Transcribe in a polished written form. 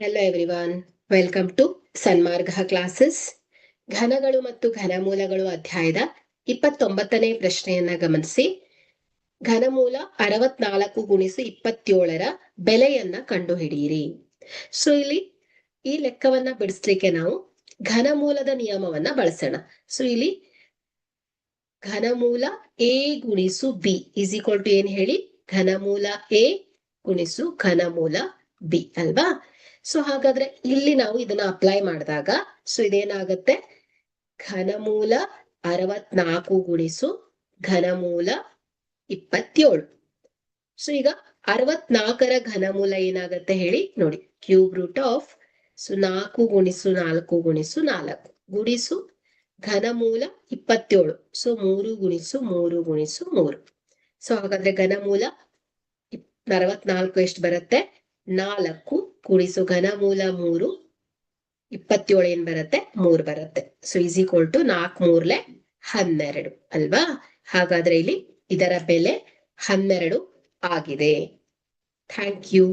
Hello everyone, welcome to Sanmarga classes. ಘನಗಳು ಮತ್ತು ಘನಮೂಲಗಳು ಅಧ್ಯಾಯದ 29ನೇ ಪ್ರಶ್ನೆಯನ್ನ ಗಮನಿಸಿ. ಘನಮೂಲ 64 ಗುಣಿಸು 27ರ ಬೆಲೆಯನ್ನ ಕಂಡುಹಿಡಿಯಿರಿ. ಸೊ ಇಲ್ಲಿ ಈ ಲೆಕ್ಕವನ್ನ ಬಿಡಿಸ್ಲಿಕ್ಕೆ ನಾವು ಘನಮೂಲದ ನಿಯಮವನ್ನ ಬಳಸೋಣ. ಸೊ ಇಲ್ಲಿ ಘನಮೂಲ ಎ ಗುಣಿಸು ಬಿ ಇಸ್ ಈಕ್ವಲ್ ಟು ಏನ್ ಹೇಳಿ, ಘನಮೂಲ ಎ ಗುಣಿಸು ಘನಮೂಲ ಬಿ ಅಲ್ವಾ. ಸೊ ಹಾಗಾದ್ರೆ ಇಲ್ಲಿ ನಾವು ಇದನ್ನ ಅಪ್ಲೈ ಮಾಡಿದಾಗ ಸೊ ಇದೇನಾಗತ್ತೆ, ಘನಮೂಲ 64 ಗುಣಿಸು ಘನಮೂಲ 27. ಸೊ ಈಗ 64ರ ಘನಮೂಲ ಏನಾಗತ್ತೆ ಹೇಳಿ ನೋಡಿ, ಕ್ಯೂಬ್ ರೂಟ್ ಆಫ್ 4 ಗುಣಿಸು 4 ಗುಣಿಸು 4 ಗುಣಿಸು ಘನಮೂಲ 27. ಸೊ 3 ಗುಣಿಸು 3 ಗುಣಿಸು 3. ಸೊ ಹಾಗಾದ್ರೆ ಘನಮೂಲ 64 ಎಷ್ಟು ಬರುತ್ತೆ, 4 ಗುಣಿಸು ಘನಮೂಲ 3 27 ಏನ್ ಬರುತ್ತೆ, 3 ಬರುತ್ತೆ. ಸೊ ಈಸ್ ಈಕ್ವಲ್ ಟು 4 3 12 ಅಲ್ವಾ. ಹಾಗಾದ್ರೆ ಇಲ್ಲಿ ಇದರ ಬೆಲೆ 12 ಆಗಿದೆ. Thank you.